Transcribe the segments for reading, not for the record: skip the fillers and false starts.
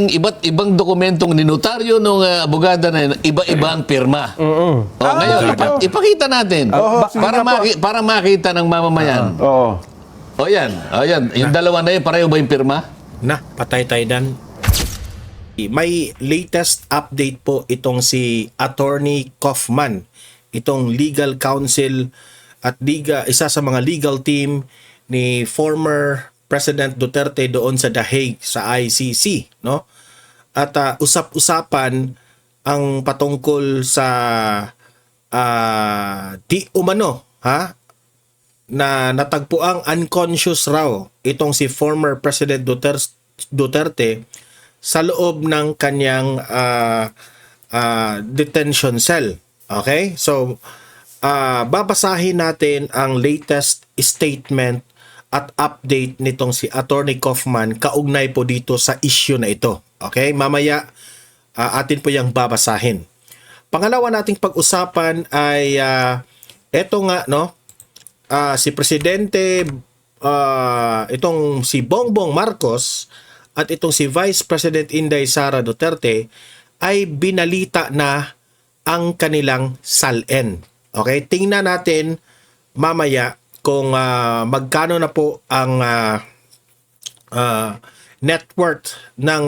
iba't ibang dokumentong ninotaryo ng abogada na yun, iba-iba ang pirma. Ngayon, ipakita natin para makita ng mamamayan. Oo. Yan. Yung dalawa na yun, pareho ba yung pirma? Na, patay tayo dan. May latest update po itong si Attorney Kaufman, itong legal counsel at isa sa mga legal team ni former President Duterte doon sa The Hague sa ICC, no? At usap-usapan ang patungkol sa di umano na natagpuang unconscious raw itong si former President Duterte sa loob ng kanyang detention cell. Okay? So, babasahin natin ang latest statement at update nitong si Attorney Kaufman kaugnay po dito sa issue na ito. Okay? Mamaya, atin po yung babasahin. Pangalawa nating pag-usapan ay eto nga, no? Si Presidente, itong si Bongbong Marcos at itong si Vice President Inday Sara Duterte ay binalita na ang kanilang salin. Okay? Tingnan natin mamaya kung magkano na po ang net worth ng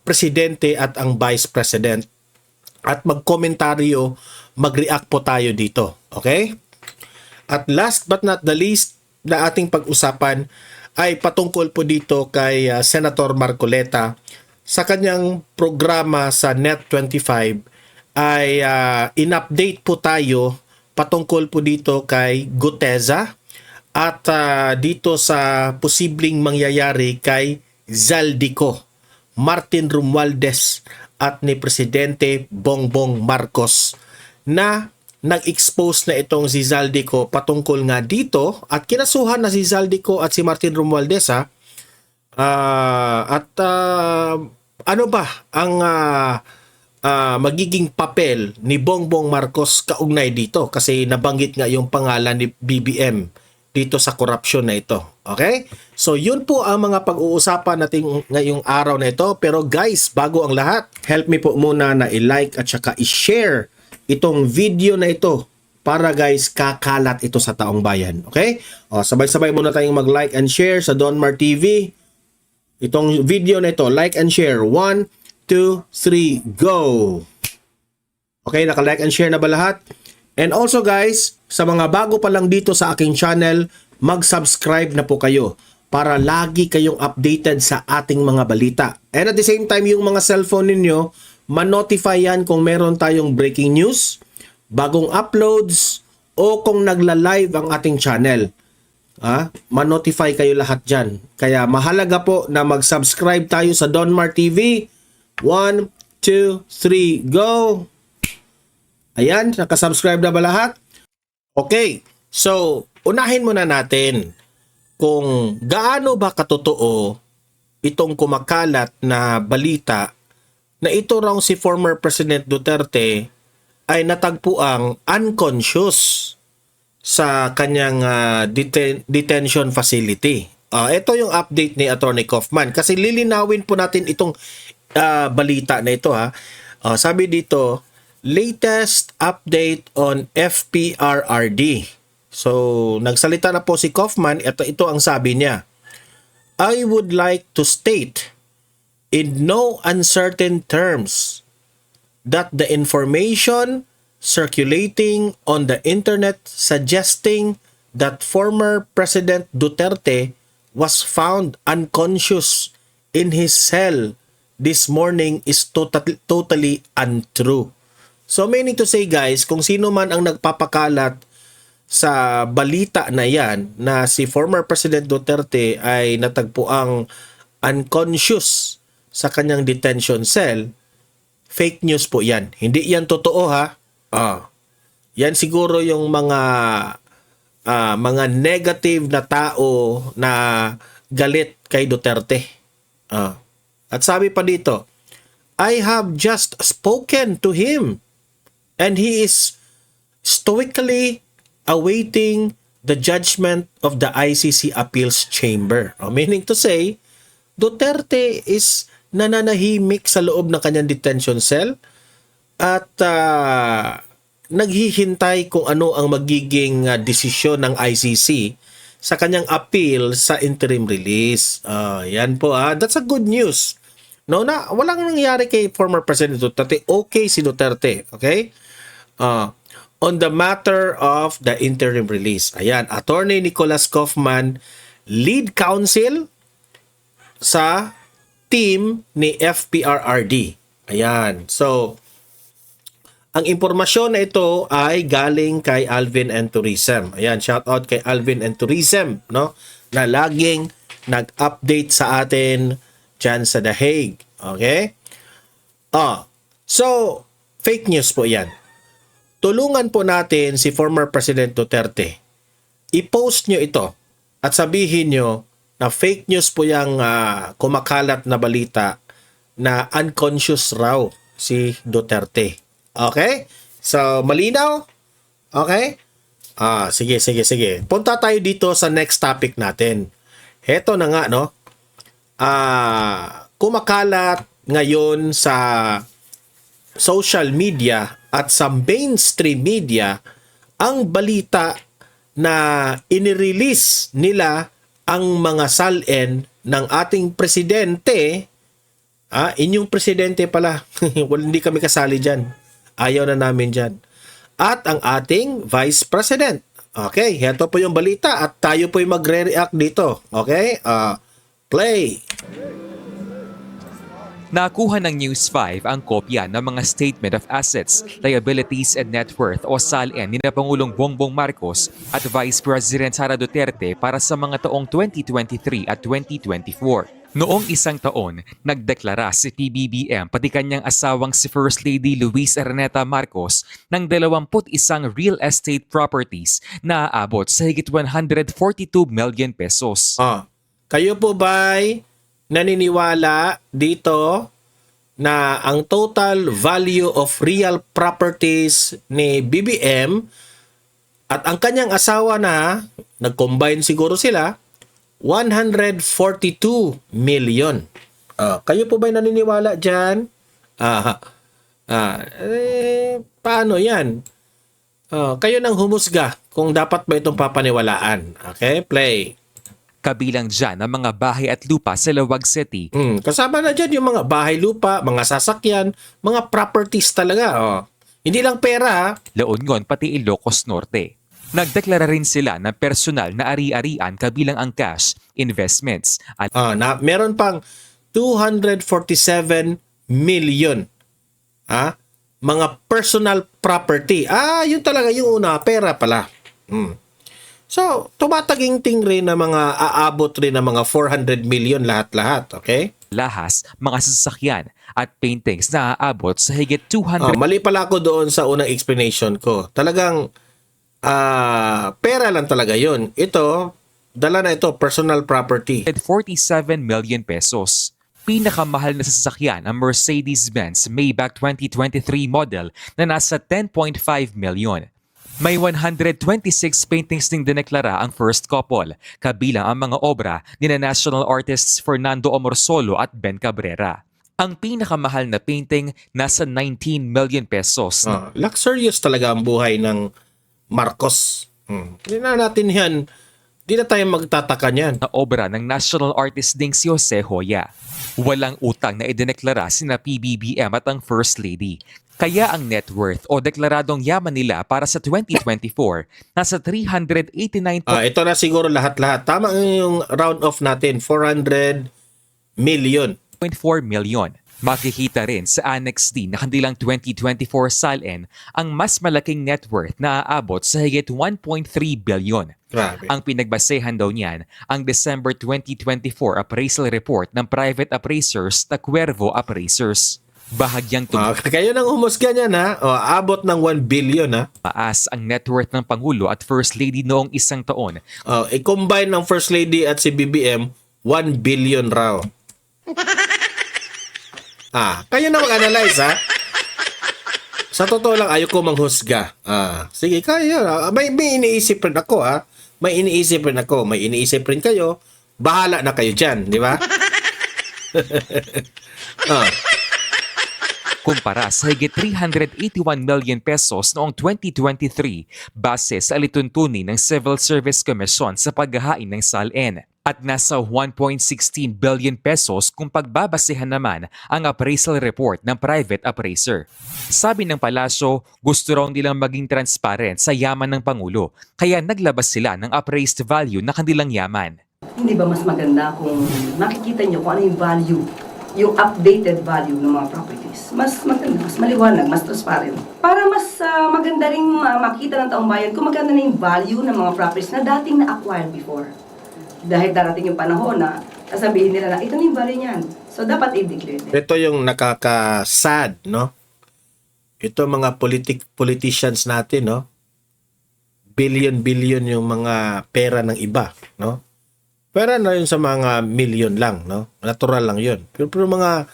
Presidente at ang Vice President. At magkomentaryo, mag-react po tayo dito. Okay? At last but not the least na ating pag-usapan ay patungkol po dito kay Senator Marcoleta sa kanyang programa sa Net25 ay in-update po tayo patungkol po dito kay Guteza at dito sa posibleng mangyayari kay Zaldico, Martin Romualdez at ni Presidente Bongbong Marcos na nag-expose na itong si Zaldico patungkol nga dito at kinasuhan na si Zaldico at si Martin Romualdez ano ba ang magiging papel ni Bongbong Marcos kaugnay dito kasi nabanggit nga yung pangalan ni BBM dito sa korupsyon na ito. Okay? So yun po ang mga pag-uusapan natin ngayong araw na ito. Pero guys, bago ang lahat, help me po muna na i-like at saka i-share itong video na ito para guys kakalat ito sa taong bayan. Okay? Sabay-sabay muna tayong mag-like and share sa Donmar TV. Itong video na ito, like and share. 1, 2, 3, go! Okay, naka-like and share na ba lahat? And also guys, sa mga bago pa lang dito sa aking channel, mag-subscribe na po kayo para lagi kayong updated sa ating mga balita. And at the same time, yung mga cellphone ninyo, ma-notify yan kung meron tayong breaking news, bagong uploads, o kung nagla-live ang ating channel. Ma-notify kayo lahat dyan. Kaya mahalaga po na mag-subscribe tayo sa Donmar TV. 1, 2, 3, go! Ayan, nakasubscribe na ba lahat? Okay, so unahin muna natin kung gaano ba katotoo itong kumakalat na balita na ito raw si former President Duterte ay natagpuang unconscious sa kanyang detention facility. Ito yung update ni Attorney Kaufman kasi lilinawin po natin itong balita na ito sabi dito, latest update on FPRRD. So, nagsalita na po si Kaufman at ito ang sabi niya. I would like to state in no uncertain terms that the information circulating on the internet suggesting that former President Duterte was found unconscious in his cell this morning is totally untrue. So meaning to say guys, kung sino man ang nagpapakalat sa balita na yan na si former President Duterte ay natagpuang unconscious sa kanyang detention cell, fake news po yan. Hindi yan totoo Yan siguro yung mga negative na tao na galit kay Duterte. At sabi pa dito, I have just spoken to him and he is stoically awaiting the judgment of the ICC Appeals Chamber. Meaning to say, Duterte is nananahimik sa loob ng kanyang detention cell at naghihintay kung ano ang magiging desisyon ng ICC sa kanyang appeal sa interim release. Yan po. That's a good news. No, na walang nangyari kay former President Duterte. Okay si Duterte. Okay? On the matter of the interim release. Ayan, Attorney Nicholas Kaufman, lead counsel sa team ni FPRRD. Ayan. So, ang impormasyon na ito ay galing kay Alvin and Tourism. Ayan, shout out kay Alvin and Tourism, no? Na laging nag-update sa atin dyan sa The Hague. Okay? So, fake news po yan. Tulungan po natin si former President Duterte. I-post nyo ito at sabihin nyo na fake news po yung kumakalat na balita na unconscious raw si Duterte. Okay? So, malinaw? Okay? Sige. Punta tayo dito sa next topic natin. Heto na nga, no? Kumakalat ngayon sa social media at sa mainstream media ang balita na inirelease nila ang mga salin ng ating presidente. Inyong presidente pala. Hindi kami kasali dyan. Ayaw na namin dyan. At ang ating Vice President. Okay, heto po yung balita at tayo po yung magre-react dito. Okay? Play. Nakuha ng News 5 ang kopya ng mga Statement of Assets, Liabilities and Net Worth o SALN ni Pangulong Bongbong Marcos at Vice President Sara Duterte para sa mga taong 2023 at 2024. Noong isang taon, nagdeklara si PBBM pati kanyang asawang si First Lady Luis Araneta Marcos ng 21 real estate properties na aabot sa higit 142 million pesos. Kayo po ba'y naniniwala dito na ang total value of real properties ni BBM at ang kanyang asawa na, nag-combine siguro sila, 142 million. Kayo po ba'y naniniwala dyan? Paano yan? Kayo nang humusga kung dapat ba itong papaniwalaan. Okay, play. Kabilang dyan ang mga bahay at lupa sa Lawag City. Kasama na dyan yung mga bahay, lupa, mga sasakyan, mga properties talaga. Hindi lang pera. La Union pati Ilocos Norte. Nagdeklara rin sila ng personal na ari-arian kabilang ang cash, investments at meron pang 247 million. Mga personal property. Yun talaga yung una, pera pala. So, tumataginting rin na mga aabot rin ng mga 400 million lahat-lahat, okay? lahas, mga sasakyan at paintings na aabot sa higit 200 mali pala ako doon sa unang explanation ko. Talagang pera lang talaga yun. Ito, dala na ito, personal property. 47 million pesos. Pinakamahal na sasakyan ang Mercedes-Benz Maybach 2023 model na nasa 10.5 million. May 126 paintings ding dineklara ang first couple, kabilang ang mga obra ni na national artists Fernando Omorsolo at Ben Cabrera. Ang pinakamahal na painting nasa 19 million pesos. Luxurious talaga ang buhay ng Marcos. Hindi na natin yan. Hindi na tayo magtataka niyan. Na obra ng national artist ding si Jose Hoya. Walang utang na idineklara sina PBBM at ang First Lady. Kaya ang net worth o deklaradong yaman nila para sa 2024 nasa 389 ito na siguro lahat-lahat. Tama yung round off natin, 400 million. 4 million. Makikita rin sa Annex D na kanilang 2024 SALN ang mas malaking net worth na aabot sa higit 1.3 billion. Grabe. Ang pinagbasehan daw niyan ang December 2024 appraisal report ng private appraisers na Cuervo Appraisers. Bahagyang kayo nang humusga niyan ha. Abot ng 1 billion ha. Taas ang net worth ng Pangulo at First Lady noong isang taon. I-combine ng First Lady at si BBM, 1 billion raw. Kayo na mag-analyze ha. Sa totoo lang, ayoko manghusga. Sige, kayo. May iniisip rin ako ha. May iniisip rin ako. May iniisip rin kayo. Bahala na kayo dyan, di ba? Ah, kumpara sa higit 381 million pesos noong 2023 base sa alituntunin ng Civil Service Commission sa paghahain ng SALN at nasa 1.16 billion pesos kung pagbabasehan naman ang appraisal report ng private appraiser. Sabi ng palasyo, gusto raw nilang maging transparent sa yaman ng Pangulo kaya naglabas sila ng appraised value na kanilang yaman. Hindi ba mas maganda kung makikita nyo kung ano yung value, yung updated value ng mga properties? Mas maganda, mas maliwanag, mas transparent. Para mas maganda rin makita ng taong bayan kung maganda na yung value ng mga properties na dating na-acquired before. Dahil darating yung panahon na sasabihin nila na ito na yung value niyan. So dapat i-declare. ito yung nakaka-sad, no? Ito mga politicians natin, no? Billion yung mga pera ng iba, no? Pera na yun sa mga million lang, no? Natural lang yun. Pero mga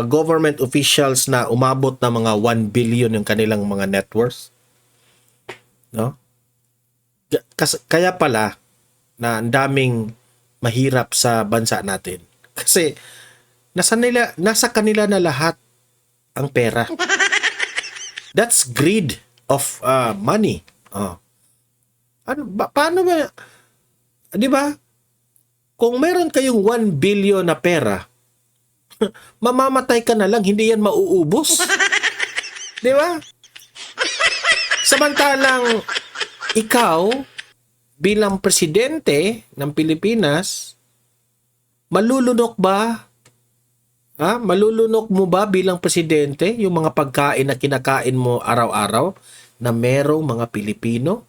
government officials na umabot na mga 1 billion yung kanilang mga net worth, no? Kaya pala na ang daming mahirap sa bansa natin. Kasi nasa kanila na lahat ang pera. That's greed of money. Paano ba? 'Di ba? Kung meron kayong 1 billion na pera, mamamatay ka na lang, hindi yan mauubos. 'Di ba? Samantalang ikaw bilang presidente ng Pilipinas, malulunok ba? Malulunok mo ba bilang presidente yung mga pagkain na kinakain mo araw-araw na merong mga Pilipino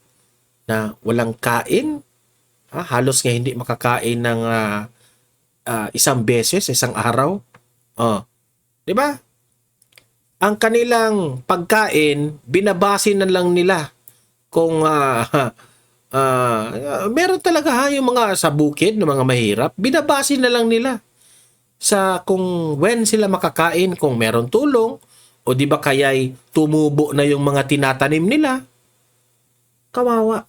na walang kain? Halos nga hindi makakain ng isang beses, isang araw. Di ba? Ang kanilang pagkain, binabase na lang nila kung meron talaga yung mga sa bukid ng mga mahirap, binabase na lang nila sa kung when sila makakain, kung meron tulong, o di ba kaya'y tumubo na yung mga tinatanim nila. Kawawa.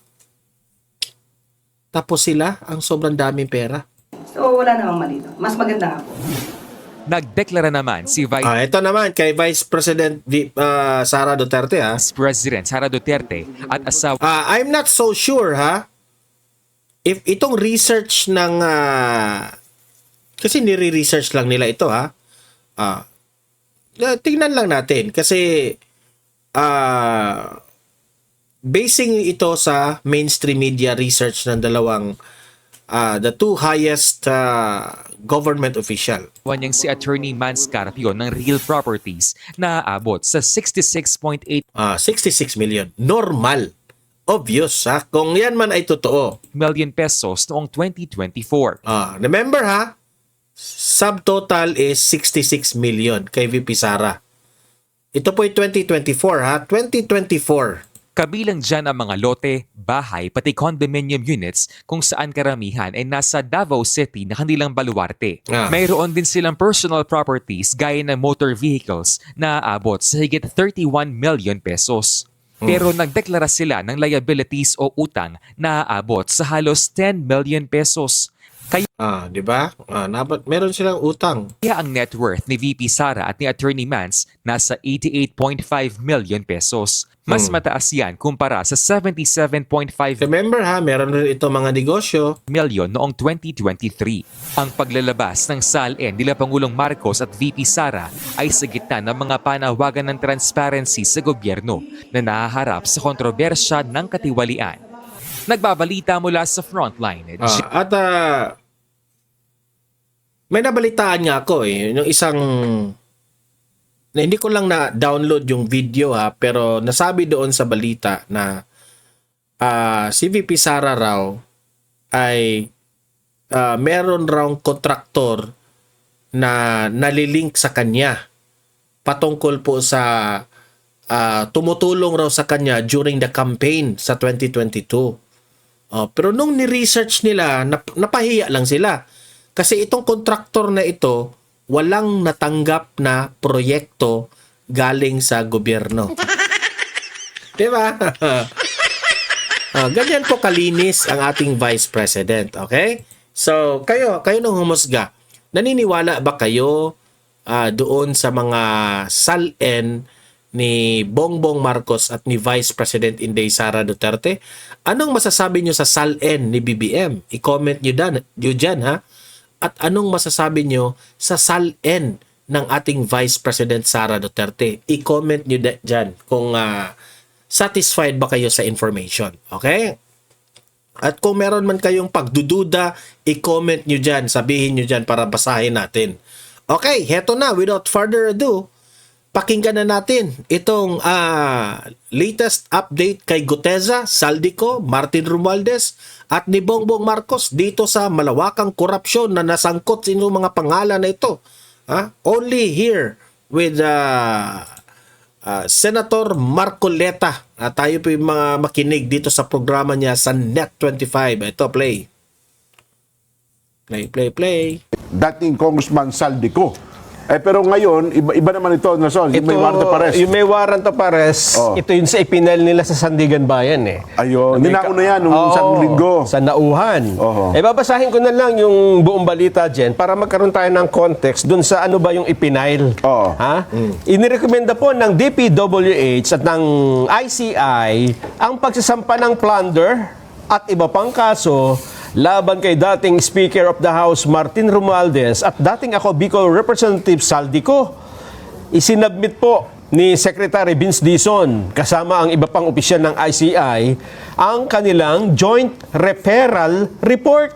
Tapos sila, ang sobrang daming pera. So wala namang mali doon. Mas maganda nga po. Nagdeklara naman si Ito naman kay Vice President Sara Duterte, Vice President Sara Duterte at asawa I'm not so sure, if itong research ng kasi nire-research lang nila ito, tingnan lang natin kasi basing ito sa mainstream media research ng dalawang the two highest government official. niyang si Attorney Mans Carpio ng Real Properties na aabot sa 66.8 66 million. Normal. Obvious, kung yan man ay totoo. million pesos noong 2024. Remember, subtotal is 66 million kay VP Sara. Ito po ay 2024, 2024. Kabilang dyan ang mga lote, bahay, pati condominium units kung saan karamihan ay nasa Davao City na kanilang baluarte. Mayroon din silang personal properties gaya ng motor vehicles na aabot sa higit 31 million pesos. Pero nagdeklara sila ng liabilities o utang na aabot sa halos 10 million pesos. Di ba? Meron silang utang. Kaya ang net worth ni VP Sara at ni Attorney Mans nasa 88.5 million pesos. Mas mataas yan kumpara sa 77.5 Remember, meron rin ito mga negosyo. million noong 2023. Ang paglalabas ng SALN nila Pangulong Marcos at VP Sara ay sa gitna ng mga panawagan ng transparency sa gobyerno na nahaharap sa kontrobersya ng katiwalian. Nagbabalita mula sa Frontline. May nabalitaan nga ako yung isang na hindi ko lang na-download yung video pero nasabi doon sa balita na si VP Sara raw ay meron raw kontraktor na nalilink sa kanya patungkol po sa tumutulong raw sa kanya during the campaign sa 2022. Pero nung ni-research nila, napahiya lang sila. Kasi itong kontraktor na ito, walang natanggap na proyekto galing sa gobyerno. Diba? Ganyan po kalinis ang ating Vice President. Okay? So, kayo nang humusga. Naniniwala ba kayo doon sa mga SALN ni Bongbong Marcos at ni Vice President Inday Sara Duterte. Anong masasabi nyo sa SALN ni BBM? I-comment nyo dyan ha. At anong masasabi nyo sa SALN ng ating Vice President Sara Duterte? I-comment nyo dyan kung satisfied ba kayo sa information. Okay? At kung meron man kayong pagdududa, i-comment nyo dyan, sabihin nyo dyan para basahin natin. Okay, heto na. Without further ado, pakinggan na natin itong latest update kay Guteza, Saldico, Martin Romualdez at ni Bongbong Marcos dito sa malawakang korupsyon na nasangkot sa inyong mga pangalan na ito. Only here with Senator Marcoleta. Tayo po yung mga makinig dito sa programa niya sa Net25. Ito, play. Play. Dating Congressman Saldico. Pero ngayon, iba naman ito, Nason. Yung may warrant of arrest. Yung may warrant of arrest, ito yung sa ipinal nila sa Sandigan Bayan eh. Ayun. Ninako na yan nung isang linggo. Sa nauhan. Oho. Babasahin ko na lang yung buong balita dyan para magkaroon tayo ng context dun sa ano ba yung ipinail. Oo. Inirekomenda po ng DPWH at ng ICI ang pagsasampa ng plunder at iba pang kaso laban kay dating Speaker of the House Martin Romualdez at dating ako Bicol Representative Saldico. Isinabmit po ni Secretary Vince Dizon kasama ang iba pang opisyal ng ICI ang kanilang Joint Referral Report.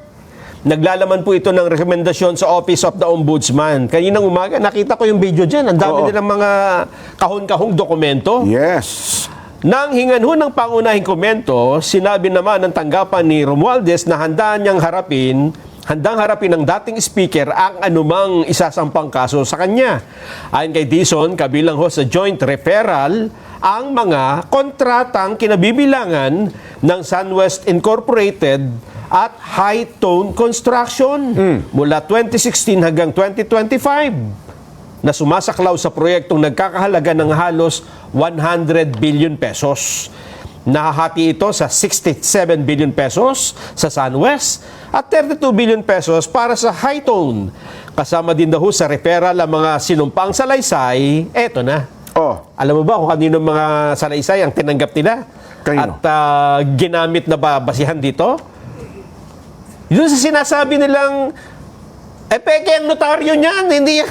Naglalaman po ito ng rekomendasyon sa Office of the Ombudsman. Kaninang umaga, nakita ko yung video dyan. Ang dami nilang mga kahon-kahong dokumento. Yes. Nang hingan ho ng pangunahing komento, sinabi naman ng tanggapan ni Romualdez na handang harapin ng dating speaker ang anumang isasampang kaso sa kanya. Ayon kay Dizon, kabilang ho sa joint referral ang mga kontratang kinabibilangan ng SunWest Incorporated at High Tone Construction mula 2016 hanggang 2025 na sumasaklaw sa proyektong nagkakahalaga ng halos 100 billion pesos. Nahahati ito sa 67 billion pesos sa SunWest at 32 billion pesos para sa High Tone. Kasama din daw sa referral ang mga sinumpang salaysay. Eto na. Alam mo ba kung kanino mga salaysay ang tinanggap nila? Kanino? At ginamit na basihan dito? Yun sa sinasabi nilang peke ang notaryo niyan, hindi yan.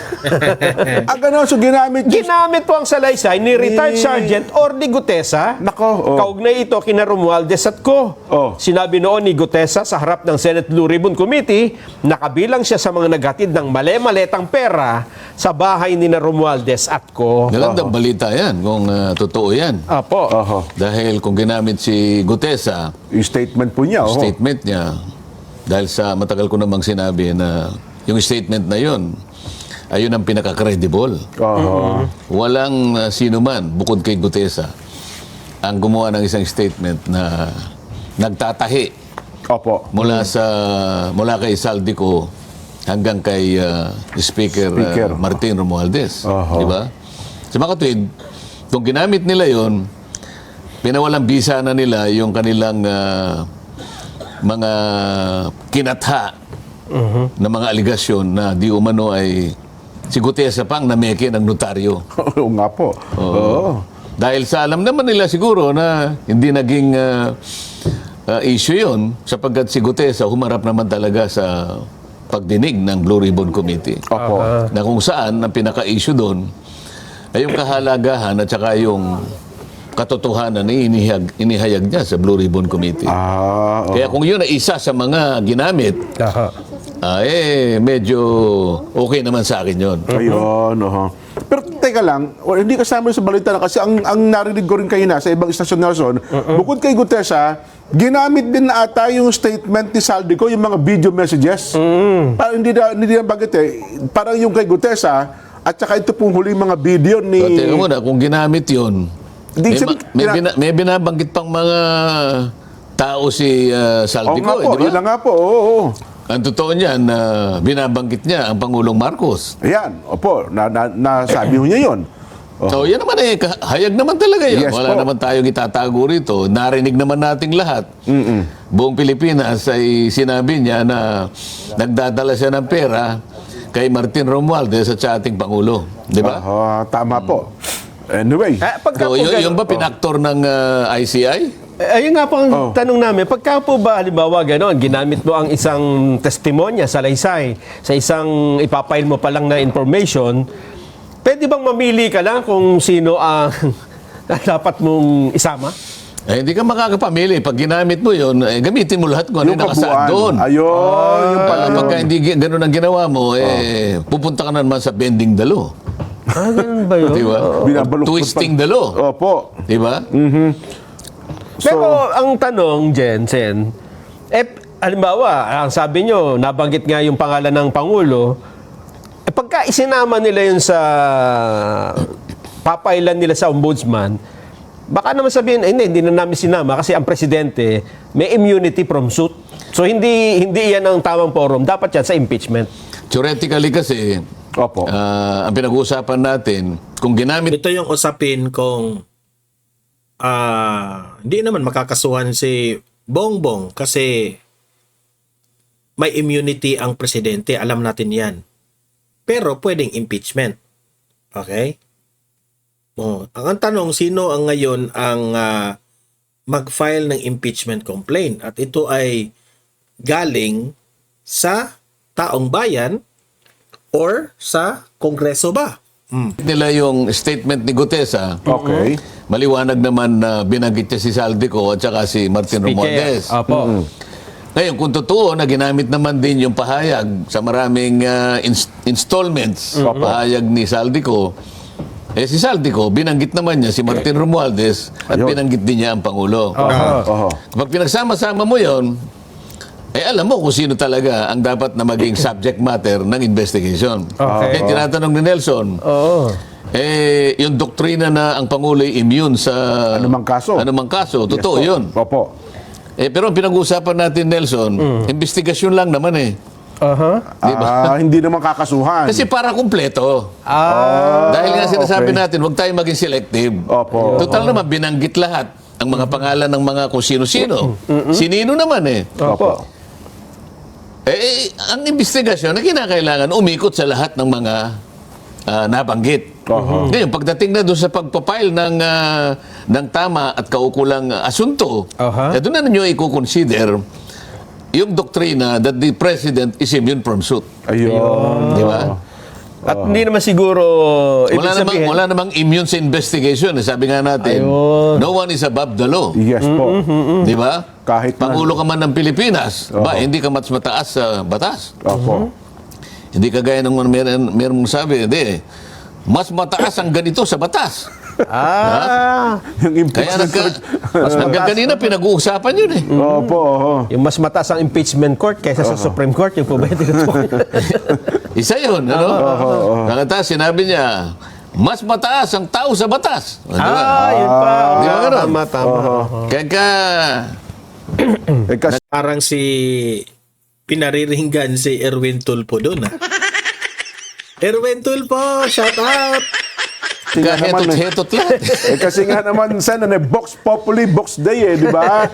Gano'n, so ginamit Ginamit po ang salaysay ni retired Sergeant Orly Gutesa. Nako, Kaugnay ito kina Romualdez at ko. Sinabi noon ni Gutesa sa harap ng Senate Blue Ribbon Committee na kabilang siya sa mga naghatid ng male-maletang pera sa bahay ni Romualdez at ko. Magandang balita yan kung totoo yan. Apo. Dahil kung ginamit si Gutesa, yung statement po niya. statement niya, dahil sa matagal ko namang sinabi na yung statement na yun, ayun ang pinaka-credible. Walang sino man, bukod kay Gutesa, ang gumawa ng isang statement na nagtatahi mula kay Saldico hanggang kay Speaker Martin Romualdez. Di ba? Sa mga katwid, kung ginamit nila yon, pinawalang bisa na nila yung kanilang mga kinatha na mga aligasyon na di umano ay si Gutesa pang nameke ng notaryo. Oo nga po. Dahil sa alam naman nila siguro na hindi naging issue yun sapagkat si Gutesa humarap naman talaga sa pagdinig ng Blue Ribbon Committee. Na kung saan ang pinaka-issue doon ay yung kahalagahan at saka yung katotohanan na inihayag niya sa Blue Ribbon Committee. Kaya kung yun ay isa sa mga ginamit, medyo okay naman sa akin yun. Ayun, Pero teka lang, hindi kasama sa balita na kasi ang narinig ko rin kayo na sa ibang istasyon na Nelson, bukod kay Gutesa, ginamit din na ata yung statement ni Saldico, yung mga video messages. Parang hindi na bagit parang yung kay Gutesa, at saka ito pong huling mga video ni... So, teka muna, kung ginamit yun, may binabanggit pang mga tao si Saldico, di ba? Yun nga po, Ang totoo niyan, binabanggit niya ang Pangulong Marcos. Ayan, nasabi niya yun. So, yan naman hayag naman talaga yan. Yes, Wala naman tayong itatago rito. Narinig naman nating lahat. Buong Pilipinas ay sinabi niya na nagdadala siya ng pera kay Martin Romualdez at sa ating Pangulo. Di ba? Tama po. Anyway. Pagka So, po ganun- yung ba pinaktor ng ICI? Ayun nga po ang tanong namin, pagka po ba halimbawa gano'n, ginamit mo ang isang testimonya sa laysay, sa isang ipapail mo pa lang na information, pwede bang mamili ka lang kung sino ang dapat mong isama? Hindi ka makakapamili. Pag ginamit mo yun, gamitin mo lahat kung ano Yung yung nakasaad kabuuan. doon. Ayun, yung pala yun. Pagka hindi ganun ang ginawa mo, pupunta ka na naman sa bending dalo. Ganun ba yun? Di ba? Binabaluktot Twisting pa- dalo. Opo. Di ba? Pero ang tanong, Jensen, halimbawa, ang sabi nyo, nabanggit nga yung pangalan ng Pangulo, pagka isinama nila yun sa papailan nila sa ombudsman, baka naman sabihin, hindi na namin sinama kasi ang presidente may immunity from suit. So hindi yan ang tamang forum. Dapat yan sa impeachment. Theoretically kasi, Opo. ang pinag-uusapan natin, kung ginamit Ito yung usapin kung hindi naman makakasuhan si Bongbong kasi may immunity ang presidente. Alam natin yan. Pero pwedeng impeachment. Okay? Ang tanong, sino ang ngayon ang mag-file ng impeachment complaint? At ito ay galing sa taong bayan or sa Kongreso ba? nila yung statement ni Gutesa, Okay. maliwanag naman na binanggit niya si Saldico at saka si Martin Romualdez. Apo. Ngayon, kung totoo na ginamit naman din yung pahayag sa maraming installments, pahayag ni Saldico, si Saldico, binanggit naman niya si Martin Romualdez at Ayun. binanggit din niya ang Pangulo. Oho. Kapag pinagsama-sama mo yon, alam mo kung sino talaga ang dapat na maging subject matter ng investigation. Okay. Kaya tinatanong ni Nelson, Oo. yung doktrina na ang Pangulo ay immune sa Anumang kaso. anumang kaso, totoo Yes po. yun. Opo. Pero ang pinag-uusapan natin, Nelson, investigasyon lang naman eh. Hindi naman kakasuhan. Kasi para kumpleto. Ah. Dahil nga sinasabi okay. natin, huwag tayo maging selective. Opo. Total naman, binanggit lahat ang mga pangalan ng mga kung sino-sino. Sinino naman eh. Opo. Ang investigasyon na kinakailangan umikot sa lahat ng mga nabanggit. Ngayon, pagdating na doon sa pagpapile ng tama at kaukulang asunto, doon na ninyo i-consider yung doktrina that the President is immune from suit. Ayun. Di ba? At hindi naman siguro Wala namang immune sa investigation. Sabi nga natin, Ayun. no one is above the law. Yes po. Di ba? Kahit man. Pangulo ka man ng Pilipinas, hindi ka mas mataas sa batas. Opo. Hindi kagaya ng meron sabi, hindi. Mas mataas ang ganito sa batas. Yung Kaya impeachment court. hanggang kanina pinag-uusapan yun eh. Opo. Oho. yung mas mataas ang impeachment court kaysa sa Supreme Court, yung po ba yung tinutukoy? Isa yun, ano? Nakata, sinabi niya, mas mataas ang tao sa batas. Di ba? Yun pa. Di ba ganun? Tama. Kaya Parang si pinariringgan si Erwin Tulfo doon. Erwin Tulfo, shout out! hetot lahat. Kasi nga naman, Sen, Vox Populi, Vox Day di ba?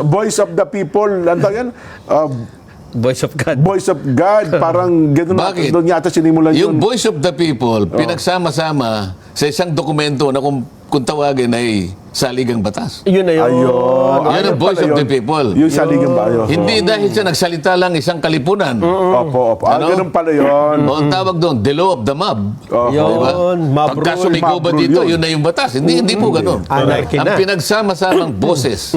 Voice of the people, ano tawag yan? Voice of God. Voice of God, parang gano'n Bakit? doon yata sinimulan Yung yun. voice of the people, pinagsama-sama sa isang dokumento na kung tawagin ay saligang batas. Yun na yun. Ayun. Yan ang voice of the people. Yung saligang ba? Ayun. Hindi dahil siya nagsalita lang isang kalipunan. Opo. Ano? Ganun pala yun. O ang tawag doon, the law of the mob. Oho. Yun. Diba? Mob Pagka rule. sumigaw ba Mob rule dito, yun. yun na yung batas. Hindi po ganun. Anarchy Ang na. pinagsama-samang boses,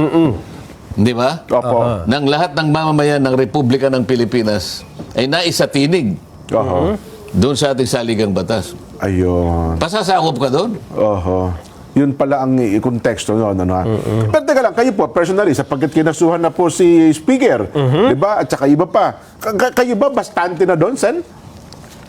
di ba? Opo. Ng lahat ng mamamayan ng Republika ng Pilipinas ay naisatinig Oho. doon sa ating saligang batas. Ayun. Pasasakop ka doon? Oho. Yun pala ang konteksto noon. Ano, Pero teka lang, kayo po, personally, sapagkat kinasuhan na po si Speaker, di ba? At saka iba pa. Kayo ba bastante na doon, Sen?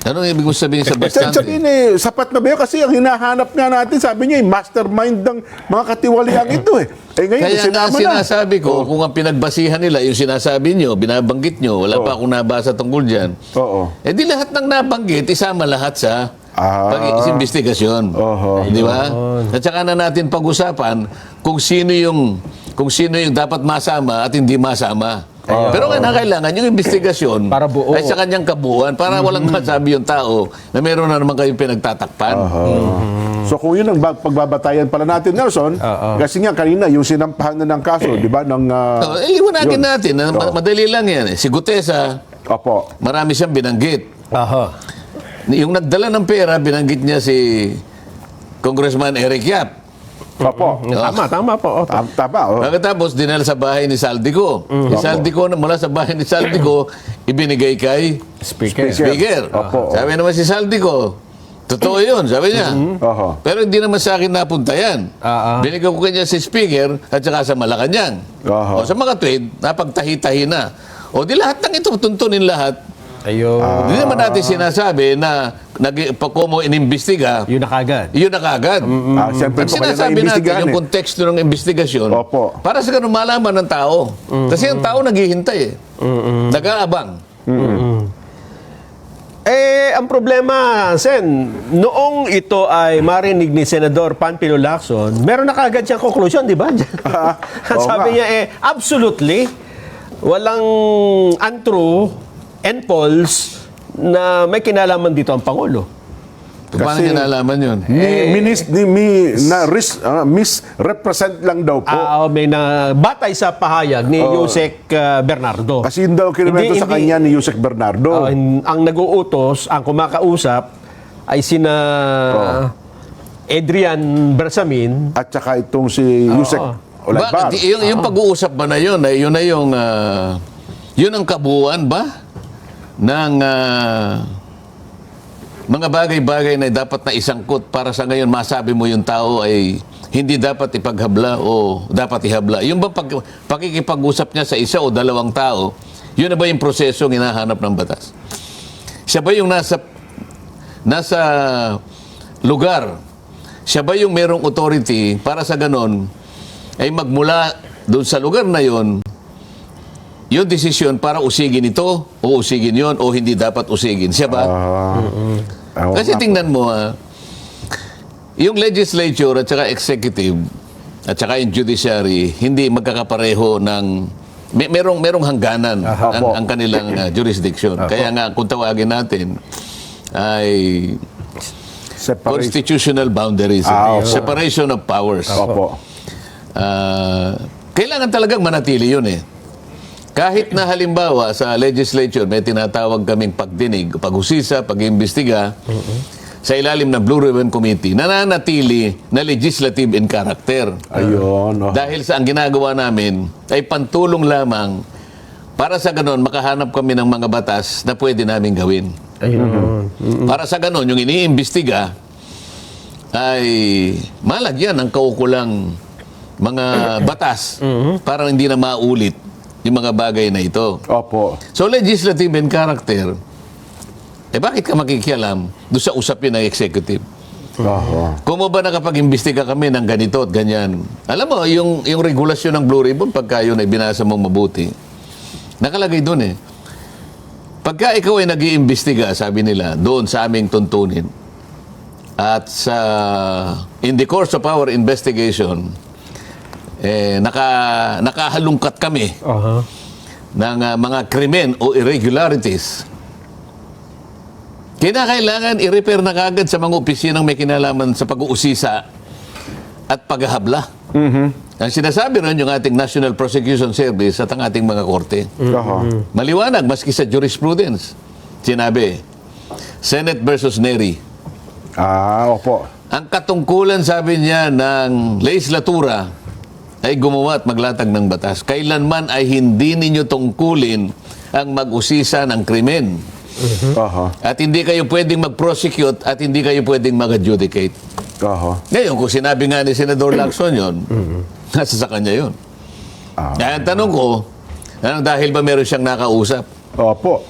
Anong ibig mo sabihin sa Sen, sabihin bastante? sapat na ba yun? Kasi ang hinahanap nga natin, sabi niya, mastermind ng mga katiwaliang ito eh. Ngayon, Kaya nga sinama na. sinasabi ko, kung ang pinagbasihan nila, yung sinasabi nyo, binabanggit nyo, wala pa akong nabasa tungkol dyan. Oo. Di lahat ng nabanggit, isama lahat sa pag-investigasyon. Oho. Di ba? At saka na natin pag-usapan kung sino yung dapat masama at hindi masama. Pero kailangan yung investigasyon Para buo. ay sa kanyang kabuuan para walang masabi yung tao na meron na naman kayong pinagtatakpan. So kung yun ang pagbabatayan pala natin, Nelson, kasi nga kanina yung sinampahan na ng kaso, di ba, ng... Iwanagin yun. natin na madali lang yan. Si Gutesa, Opo. marami siyang binanggit. Aha. Yung nagdala ng pera, binanggit niya si Congressman Eric Yap. Opo. Tama po. Tama. Oh. Pagkatapos, dinala sa bahay ni Saldico. Si Saldico, mula sa bahay ni Saldico, ibinigay kay Speaker. Opo. Sabi naman si Saldico, totoo yun, sabi niya. Oho. Pero hindi naman sa akin napunta yan. Binigay ko kanya si Speaker at saka sa Malacanang. Oho. O sa mga tweet, napagtahi-tahi na. O di lahat ng ito, tuntunin lahat. Ayun. Hindi naman natin sinasabi na pagkomo inimbestiga, Yun na kagad. yun na kagad. Siyempre Ang po kaya sinasabi natin, naimbestigahan yung eh. konteksto ng investigasyon, Opo. para sa ganun malaman ng tao. Kasi ang tao naghihintay eh. Nag-aabang. Ang problema, Sen, noong ito ay marinig ni Senador Panfilo Lacson, meron na kagad siyang conclusion, di ba? Oo Sabi nga. niya, absolutely, walang untrue and false na may kinalaman dito ang Pangulo. Paano niya nalaman yun? Misrepresent lang daw po. May na batay sa pahayag ni Yusek Bernardo. Kasi yun daw kinumento sa kanya ni Yusek Bernardo. Ang nag-uutos, ang kumakausap ay sina Adrian Bersamin. At saka itong si Yusek Olagbar. Bakit? Yung pag-uusap ba na yun, yun na yung, yun ang kabuuan ba ng mga bagay-bagay na dapat na isangkot para sa ngayon masabi mo yung tao ay hindi dapat ipaghabla o dapat ihabla. Yung ba pakikipag-usap niya sa isa o dalawang tao, yun na ba yung prosesong hinahanap ng batas? Siya ba yung nasa lugar? Siya ba yung merong authority para sa ganon ay magmula doon sa lugar na yon yung desisyon para usigin ito o usigin yon o hindi dapat usigin. Siya ba? Kasi tingnan mo, yung legislature at saka executive at saka yung judiciary, hindi magkakapareho ng... merong hangganan ang kanilang jurisdiction. Kaya nga, kung tawagin natin, ay constitutional boundaries. Separation of powers. Opo. Kailangan talagang manatili yun eh. Kahit na halimbawa sa legislature may tinatawag kaming pagdinig, paghusisa, pag-imbestiga sa ilalim ng Blue Ribbon Committee, nananatili na legislative in character. Ayun. Dahil sa ang ginagawa namin ay pantulong lamang para sa ganon makahanap kami ng mga batas na pwede namin gawin. Para sa ganon, yung iniimbestiga ay malagyan ng kaukulang mga batas para hindi na maulit yung mga bagay na ito. Opo. So, legislative in character, bakit ka makikialam doon sa usapin ng executive? Kung mo ba nakapag-imbestiga kami ng ganito at ganyan? Alam mo, yung regulasyon ng Blue Ribbon, pagka yun ay binasa mong mabuti, nakalagay doon eh. Pagka ikaw ay nag-iimbestiga, sabi nila, doon sa aming tuntunin, at in the course of our investigation, nakahalungkat kami ng mga krimen o irregularities. Kinakailangan i-repair na kagad sa mga opisinang may kinalaman sa pag-uusisa at paghahabla. Ang sinasabi ron yung ating National Prosecution Service at ang ating mga korte. Maliwanag, maski sa jurisprudence. Sinabi, Senate versus Neri. Opo. Ang katungkulan, sabi niya, ng legislatura ay gumawa at maglatag ng batas. Kailanman ay hindi ninyo tungkulin ang mag-usisa ng krimen. At hindi kayo pwedeng mag-prosecute at hindi kayo pwedeng mag-adjudicate. Ngayon, kung sinabi nga ni Senador Lacson yun, nasa sa kanya yun. Kaya ang tanong ko, dahil ba meron siyang nakausap? Opo.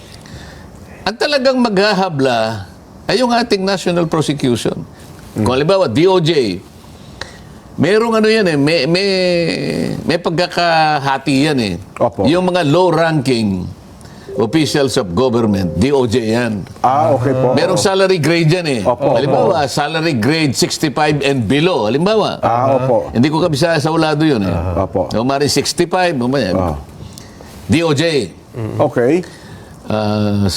Ang talagang maghahabla ay yung ating national prosecution. Kung halimbawa, DOJ, merong yan eh, may pagkakahati yan eh. Opo. Yung mga low-ranking officials of government, DOJ yan. Okay po. Merong salary grade yan eh. Opo. Halimbawa, salary grade 65 and below. Halimbawa. Opo. Hindi ko kabisa sa ulado yun eh. Opo. Umari 65, umari. DOJ. Okay. 67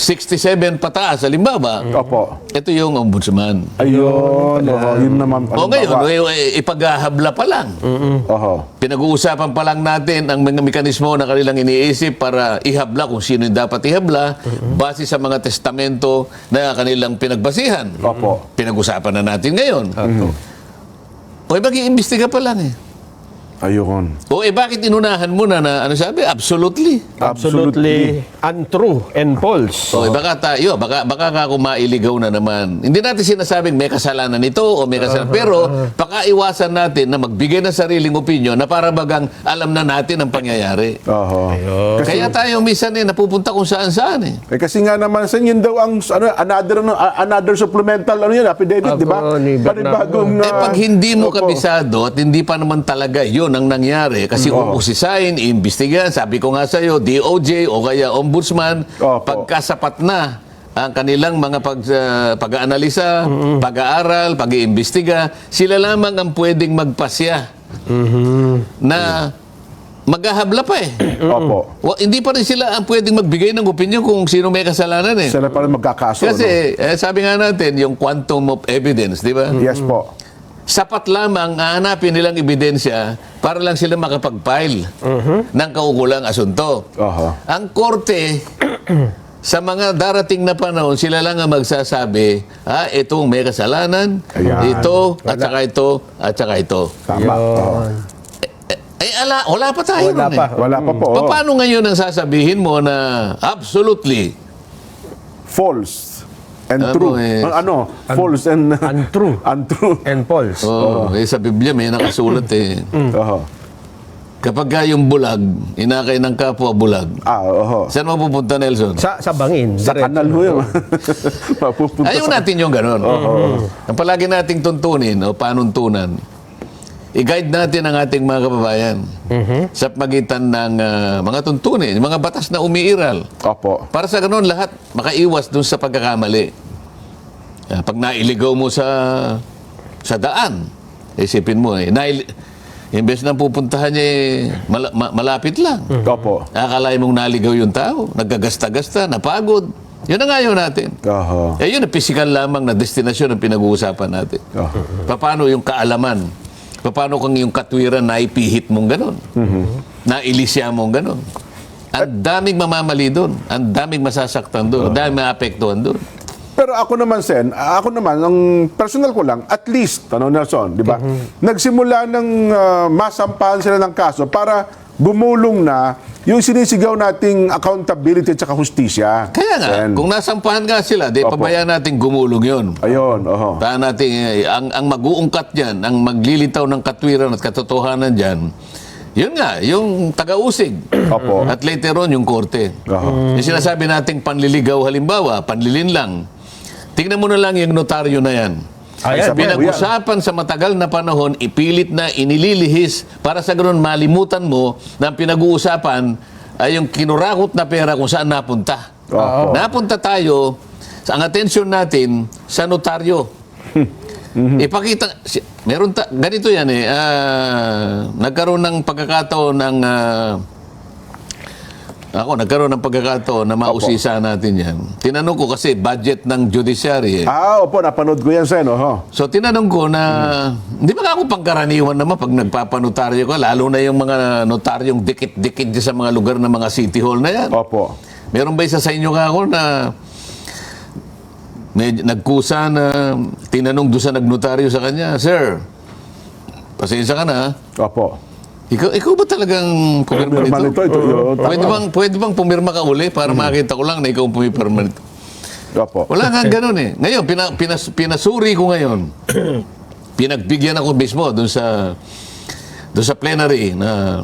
pataas, halimbawa, Opo. ito yung ombudsman. Ayun. Yun naman. O ngayon, ipaghahabla pa lang. Oho. Pinag-uusapan pa lang natin ang mga mekanismo na kanilang iniisip para ihabla kung sino yung dapat ihabla base sa mga testamento na kanilang pinagbasihan. Opo. Pinag-usapan na natin ngayon. O mag-iimbestiga pa lang eh. Ayun. O bakit inunahan mo na ano sabi? Absolutely. Absolutely untrue and false. O baka tayo, baka ka kung mailigaw na naman. Hindi natin sinasabing may kasalanan ito o may kasalanan. Pero pakaiwasan natin na magbigay ng sariling opinion na para bagang alam na natin ang pangyayari. Oho. Kaya tayo minsan napupunta kung saan-saan eh. Kasi nga naman, yun daw ang another supplemental affidavit, di ba? ni Bernardo. Panibagong... Pag hindi mo opo. kabisado at hindi pa naman talaga yun ang nangyari, kasi uusisahin, iimbestigahan, sabi ko nga sa'yo, DOJ o kaya ombudsman, Opo. pagkasapat na ang kanilang mga pag-aanalisa, pag-aaral, pag-iimbestiga, sila lamang ang pwedeng magpasya na maghahabla pa eh. Opo. Hindi pa rin sila ang pwedeng magbigay ng opinion kung sino may kasalanan eh. Sila pa rin magkakaso. Kasi sabi nga natin, yung quantum of evidence, di ba? Yes po. Sapat lamang hahanapin nilang ebidensya para lang sila makapag-file ng kaukulang asunto. Oho. Ang korte, sa mga darating na panahon, sila lang ang magsasabi, itong may kasalanan, Ayan. ito, at saka ito, at saka ito. Tama. Oho. Wala pa tayo Wala nun pa. eh. Wala pa po. Paano ngayon ang sasabihin mo na absolutely False and Ano true. eh? False and... Untrue untrue. and false. sa Biblia may nakasulat eh. Oho. Kapag ka yung bulag, inakay ng kapwa bulag, Oho. saan mapupunta, Nelson? Sa bangin. Sa diretso. kanal ho yun. Mapupunta Ayaw sa... natin yung ganun. Ang palagi nating tuntunin o panuntunan, i-guide natin ang ating mga kababayan sa pagitan ng mga tuntunin, mga batas na umiiral. Opo. Para sa ganun, lahat makaiwas dun sa pagkakamali. Pag nailigaw mo sa daan, isipin mo, imbes na pupuntahan niya, malapit lang. Opo. Akala mong naligaw yung tao, nagkagasta-gasta, napagod. Yun ang ayaw natin. Oho. Yun ang physical lamang na destinasyon ang pinag-uusapan natin. Paano yung kaalaman? Paano kung yung katwiran na ipihit mong gano'n? Nailisya mong gano'n? Ang daming mamamali doon. Ang daming masasaktan doon. Ang daming maapektuhan doon. Pero ako naman, Sen, ang personal ko lang, at least, Nelson, di ba? Nagsimula ng masampahan sila ng kaso para bumulong na yung sinisigaw nating accountability at saka hustisya. Kaya nga, Sen. kung nasampahan nga sila, Opo. pabayaan natin gumulong yun. Ayun, oho. Tahan natin, ang mag-uungkat dyan, ang maglilitaw ng katwiran at katotohanan dyan, yun nga, yung taga-usig. Opo. At later on, yung korte. Oho. Yung sinasabi nating panliligaw halimbawa, panlilin lang. Tingnan mo na lang yung notaryo na yan. Ayan, Pinag-usapan sa matagal na panahon, ipilit na inililihis para sa ganoon malimutan mo na ang pinag-uusapan ay yung kinurakot na pera kung saan napunta. Opo. Napunta tayo, ang atensyon natin sa notaryo. Ipakita, ganito yan eh, nagkaroon ng pagkakataon ng, nagkaroon ng pagkakataon na mausisa natin yan. Tinanong ko kasi budget ng judiciary eh. Opo, napanood ko yan, Sen, oho. So tinanong ko na, hindi ba ako pangkaraniwan naman pag nagpapanotaryo ka, lalo na yung mga notaryong dikit-dikit sa mga lugar ng mga city hall na yan. Opo. Meron ba isa sa inyo ka ako na may nagkusa na tinanong doon sa nagnotaryo sa kanya, Sir, pasensya ka na. Opo. Ikaw ba talagang pumirma Pumirma nito? nito, Pwede bang pumirma ka uli para makita ko lang na ikaw ang pumirma nito? Opo. Wala nga ganun eh. Ngayon, pinasuri ko ngayon. Pinagbigyan ako mismo doon sa plenary na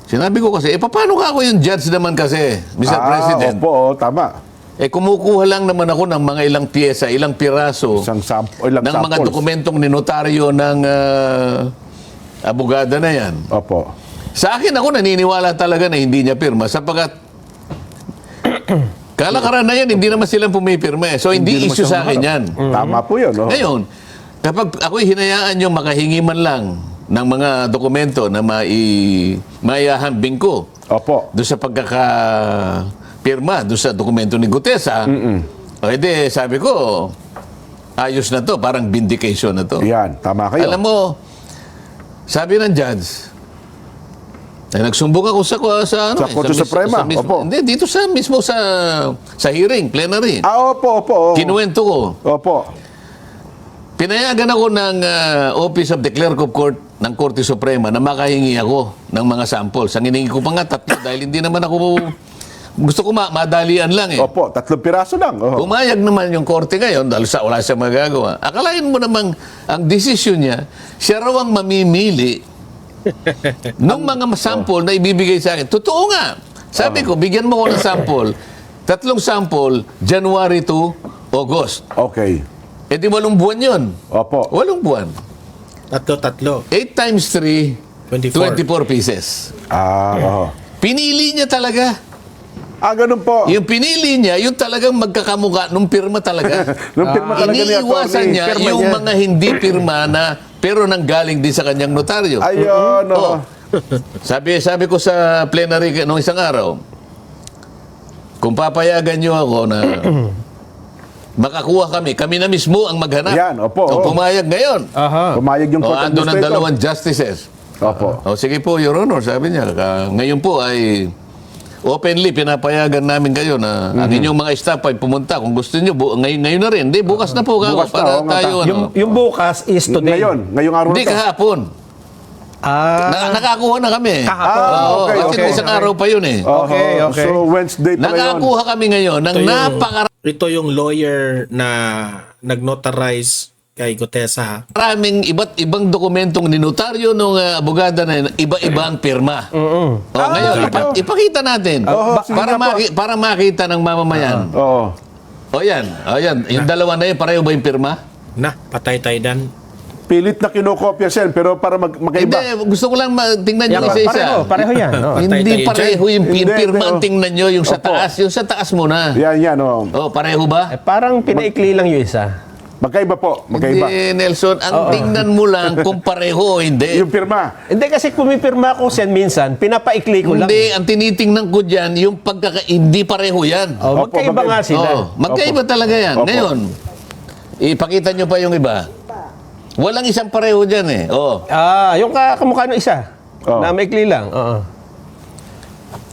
sinabi ko kasi, paano ka ako yung judge naman kasi, Mr. President? Opo, tama. Kumukuha lang naman ako ng mga ilang pyesa, ilang piraso Ilang ng mga samples. dokumentong ninotaryo ng abogada na yan. Opo. Sa akin ako naniniwala talaga na hindi niya pirma sapagkat kalakaran na yan, hindi naman silang pumipirma eh. So hindi naman issue siya sa akin maharap. yan. Tama po yun. Oho. Ngayon, kapag ako'y hinayaan yung makahingi man lang ng mga dokumento na maihahambing ko Opo. doon sa pagkakapirma doon sa dokumento ni Gutesa. O edi, sabi ko, ayos na to, parang vindication na to. Yan, tama kayo. Alam mo, sabi ng judge, nagsumbong ako sa Sa Korte Suprema, opo. Hindi, dito mismo sa hearing, plenary. Opo. Kinuwento ko. Opo. Pinayagan ako ng Office of the Clerk of Court ng Korte Suprema na makahingi ako ng mga samples. Ang hiningi ko pa nga 3 dahil hindi naman ako gusto ko madalian lang eh. Opo, 3 piraso lang. Oho. Pumayag naman yung korte ngayon dahil wala siyang magagawa. Akalain mo namang ang desisyon niya, siya raw ang mamimili nung mga sample na ibibigay sa akin. Totoo nga. Sabi ko, bigyan mo ko ng sample. 3 sample, January to August. Okay. E di 8 buwan yun. Opo. 8 buwan. Tatlo. 8 times 3, 24 pieces. Oho. Pinili niya talaga. Ganun po. Yung pinili niya, yung talagang magkakamuka nung pirma talaga. Nung pirma talaga ni Iniiwasan attorney, niya pirma yung niya. mga hindi pirma na pero nanggaling din sa kanyang notaryo. Ayun, Oh. Sabi ko sa plenary nung isang araw, kung papayagan niyo ako na makakuha kami na mismo ang maghanap. Yan, opo, So, oh. pumayag ngayon. Pumayag yung court Ando ng administrator. 2 justices. Opo. Sige po, Your Honor, sabi niya. Ngayon po ay openly pinapayagan namin kayo na ang inyong mga staff ay pumunta. Kung gusto niyo, ngayon na rin. Hindi, bukas na po. Bukas na, para oo nga, tayo, Yung bukas is today. Ngayong araw Hindi, na to. kahapon. Nakakuha na kami. Kahapon. okay, Kasi okay. isang araw pa yun eh. Oho. Okay. So, Wednesday pa ngayon. Nakakuha kami ngayon ng Ito yung lawyer na nag-notarize kay Gutesa. napakaraming iba't ibang dokumentong ninotaryo ng abogada na yun, iba-iba ang pirma. Ngayon, ipakita natin. sige Para, nga po. para makita ng mamamayan. Oo. O yan. Yung dalawa na yun, pareho ba yung pirma? Na, patay tayo dan. Pilit na kinokopya, Sen, pero para magkaiba. Hindi, gusto ko lang tingnan nyo isa-isa. Pareho yan. Oh. Hindi Patay tayo pareho yung Hindi, pirma ang pero- tingnan nyo, yung sa Opo. taas. Yung sa taas muna. Yan, oh. Pareho ba? Parang pinaikli lang yung isa. Magkaiba po, magkaiba. Hindi, Nelson. Ang tingnan mo lang kung pareho o hindi. Yung pirma. Hindi kasi pumipirma ko sen minsan, pinapaikli ko lang. Hindi, ang tinitingnan ko dyan, yung hindi pareho yan. Oh, magkaiba Opo, nga sila. Magkaiba talaga yan. Opo. Ngayon, ipakita nyo pa yung iba. Walang isang pareho dyan eh. Yung kamukha ng isa. Oh. Na maikli lang. Oo.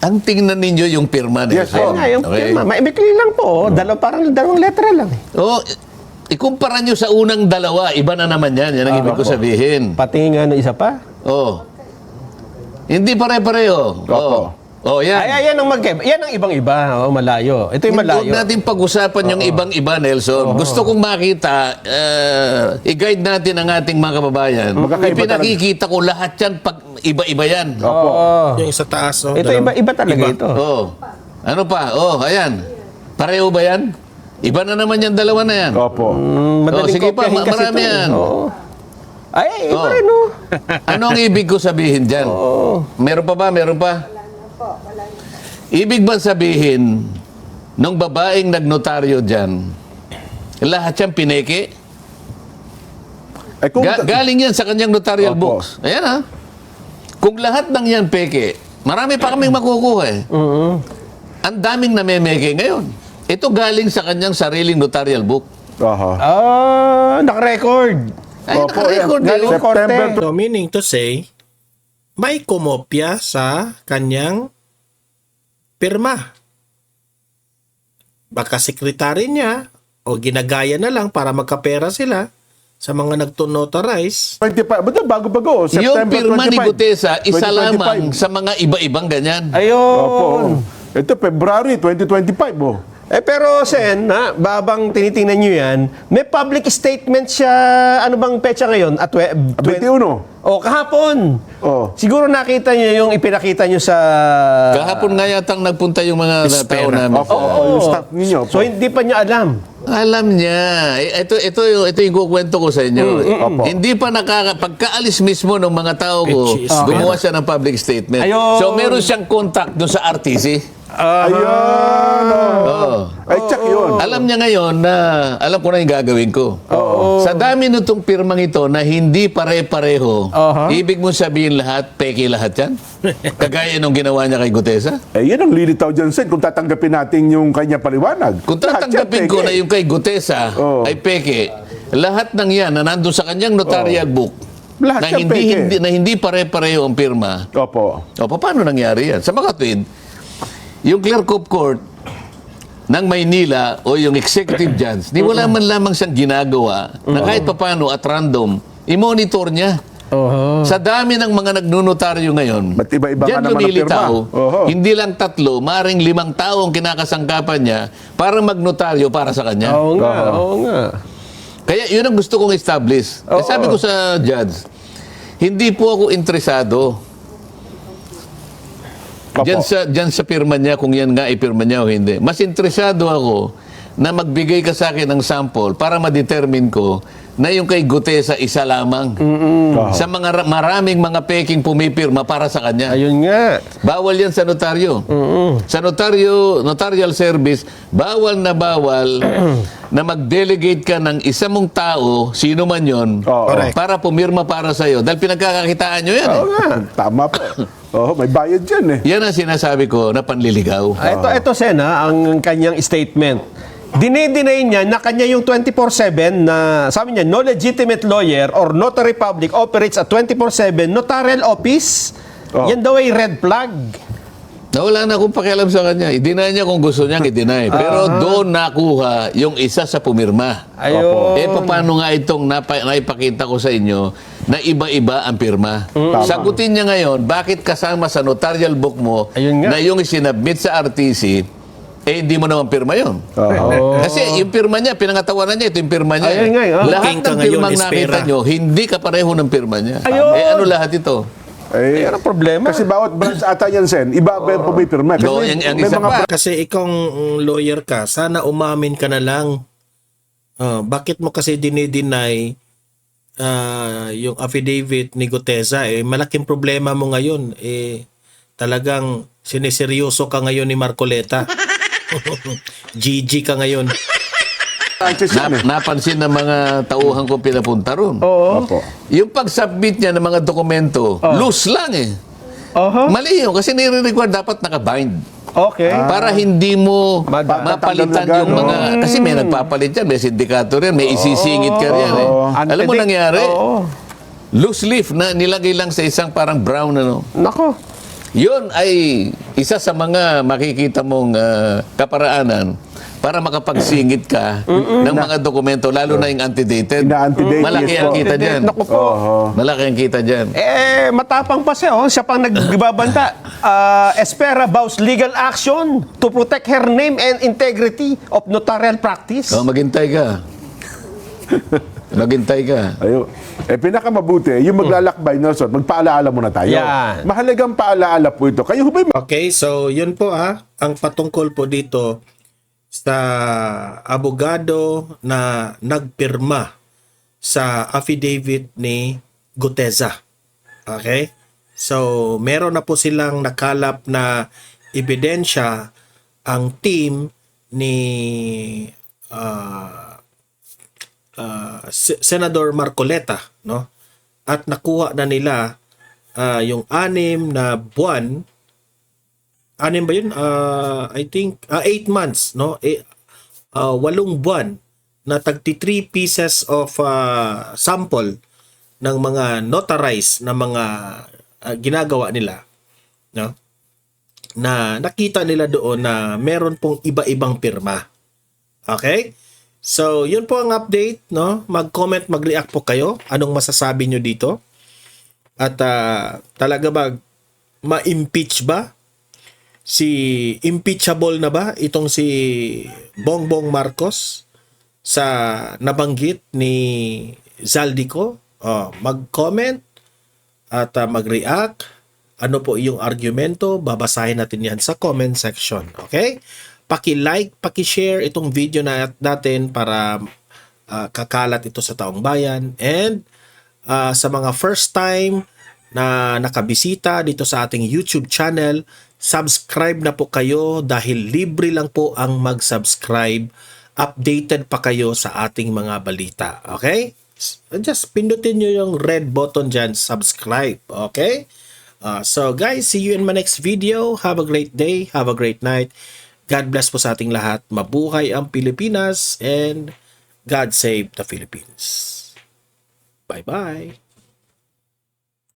Ang tingnan ninyo yung pirma. Yes, Nelson. Ayun nga, yung Okay? pirma. Maikli lang po. Parang dalawang letra lang. Ikumpara nyo sa unang dalawa, iba na naman yan. Yan ang ibig ko sabihin. Pati nga ng isa pa. Hindi pare-pareho. Yan. Yan ang magkaiba. Yan ang ibang-iba. Malayo. Ito yung malayo. Huwag natin pag-usapan yung ibang-iba, Nelson. Gusto kong makita, i-guide natin ang ating mga kababayan. Magkakaiba Ipinakikita ko lahat yan pag iba-iba yan. Opo. Yung sa taas. Ito iba talaga ito. Ano pa? Ayan. Pareho ba yan? Iba na naman yan, dalawa na yan. Opo. Madaling sige pa, kopyahin kasi marami ito, yan. Oo. Ay, iba Oh. rin, no? Ano ang ibig ko sabihin dyan? Meron pa ba? Meron pa? Ibig ba sabihin, nung babaeng nagnotaryo dyan, lahat yan pineke? Eh, kung, Galing yan sa kanyang notarial Opo. books. Ayan ha. Kung lahat ng yan peke, marami pa kaming makukuha eh. Ang daming namemeke ngayon. Ito galing sa kanyang sariling notarial book. Oho. Naka-record. Ay, Opo, nakarecord yan. eh. September So, meaning to say, may kumopya sa kanyang pirma. Baka sekretary niya o ginagaya na lang para magkapera sila sa mga nagtunotarize. 25. Ba't bago-bago? Yung pirma ni 25. Gutesa, isa 2025. lamang sa mga iba-ibang ganyan. Ayun. Opo. Ito, February 2025. Pero Sen, babang tinitingnan nyo yan, may public statement siya, ano bang petsa ngayon? 21. Kahapon. Oh. Siguro nakita nyo yung ipinakita nyo sa... Kahapon nga yatang nagpunta yung mga tao namin. Opo. Yung staff ninyo. So hindi pa niya alam. Alam niya. Ito yung kukwento ko sa inyo. Opo. Hindi pa pagkaalis mismo ng mga tao ko, Which is gumawa siya ng public statement. Ayun. So meron siyang contact doon sa RTC. Ayun. Oo. Ay, check yun. Alam niya ngayon na alam ko na yung gagawin ko. Sa dami nitong pirmang ito na hindi pare-pareho, ibig mo sabihin lahat, peke lahat yan? Kagaya nung ginawa niya kay Gutesa? Eh, yan ang lilitaw dyan, Sen, kung tatanggapin natin yung kanya paliwanag. Kung Lahat yan, tatanggapin ko peke. na yung kay Gutesa ay peke, lahat ng yan na nandun sa kanyang notarial book, Lahat na yan peke. hindi pare-pareho ang pirma, Opo. o paano nangyari yan? Sa mga tuwid, yung clerk of court ng Maynila o yung executive judge, di wala man lamang siyang ginagawa na kahit papano at random, i-monitor niya. Sa dami ng mga nagnunotaryo ngayon, Ba't iba-iba diyan nga naman ang lumilitaw, pirma? Oho. hindi lang 3, maring 5 tao ang kinakasangkapan niya para magnotaryo para sa kanya. Oo nga, oo nga. Kaya yun ang gusto kong establish. Sabi ko sa judge, hindi po ako interesado Opo. Diyan sa pirma niya, kung yan nga ipirma niya o hindi. Mas interesado ako na magbigay ka sa akin ng sample para ma-determine ko na yung kay Gutesa isa lamang. Sa mga maraming mga peking pumipirma para sa kanya. Ayun nga. Bawal yan sa notaryo. Sa notarial service, bawal na na mag-delegate ka ng isa mong tao, sino man yon, Oo. Correct. para pumirma para sa'yo. Dahil pinagkakakitaan nyo yan. Oo nga. Tama po. May bayad dyan eh. Yan ang sinasabi ko na panliligaw. Ito Sen, ang kanyang statement. Dinideny niya na kanya yung 24/7 na, sabi niya, no legitimate lawyer or notary public operates a 24/7 notarial office. Yan daw ay red flag. Wala na akong pakialam sa kanya. I-deny niya kung gusto niyang i-deny. Pero doon nakuha yung isa sa pumirma. Ayun. Paano nga itong naipakita ko sa inyo na iba-iba ang pirma? Sagutin niya ngayon, bakit kasama sa notarial book mo Ayun nga. na yung isinabmit sa RTC, hindi mo naman pirma yun. Kasi yung pirma niya, pinangatawanan niya, ito yung pirma niya. Ayun nga, Lahat Looking ka ng ngayon, pirmang espera. nakita nyo, hindi ka pareho ng pirma niya. Ayun. Ano lahat ito? Eh, Yan ang problema. kasi bawat branch ata yan, Sen, iba-iba yung pumipirma. Kasi No, may ang isa mga pa. Kasi ikaw lawyer ka, sana umamin ka na lang. Bakit mo kasi dinideny yung affidavit ni Gutesa? Malaking problema mo ngayon. Talagang siniseryoso ka ngayon ni Marcoleta. GG ka ngayon. branches yan eh. Napansin ng mga tauhan ko pinapunta ron. Opo. Yung pag-submit niya ng mga dokumento, loose lang eh. Mali yun, kasi nire-require dapat naka-bind. Okay. Para hindi mo Tatanggal mapalitan na yung mga... Kasi may nagpapalit yan, may sindikato rin, may isisingit ka rin eh. Alam mo nangyari? Oo. Loose leaf na nilagay lang sa isang parang brown ano. Nako. Yun ay isa sa mga makikita mong kaparaanan para makapagsingit ka ng mga dokumento, lalo na yung antedated. Ina-antedate, Malaki yes ang po. kita dyan. Naku po. Malaki ang kita dyan. Matapang pa siya, siya pang nagbabanta. Espera vows legal action to protect her name and integrity of notarial practice. Maghintay ka. Maghintay ka. Ayun. Pinakamabuti, yung maglalakbay, Nelson, magpaalaala muna tayo. Yan. Mahalagang paalaala po ito. Kayo ba Okay, so yun po ang patungkol po dito sa abogado na nagpirma sa affidavit ni Gutesa. Okay? So, meron na po silang nakalap na ebidensya ang team ni Senador Marcoleta, no? At nakuha na nila yung 6 na buwan. 6 ba yun? I think 8 months, no? 8 buwan na tagti 3 pieces of sample ng mga notarized na mga ginagawa nila, no? Na nakita nila doon na meron pong iba-ibang pirma. Okay? So, yun po ang update, no? Mag-comment, mag-react po kayo. Anong masasabi nyo dito? At talaga ba ma-impeach ba? Impeachable na ba itong si Bongbong Marcos sa nabanggit ni Zaldico? Mag-comment at mag-react. Ano po yung argumento? Babasahin natin yan sa comment section. Okay? Paki-like, paki-share itong video natin para kakalat ito sa taong bayan. And sa mga first time na nakabisita dito sa ating YouTube channel, subscribe na po kayo dahil libre lang po ang mag-subscribe. Updated pa kayo sa ating mga balita. Okay? Just pindutin nyo yung red button dyan, subscribe. Okay? So guys, see you in my next video. Have a great day. Have a great night. God bless po sa ating lahat. Mabuhay ang Pilipinas and God save the Philippines. Bye-bye.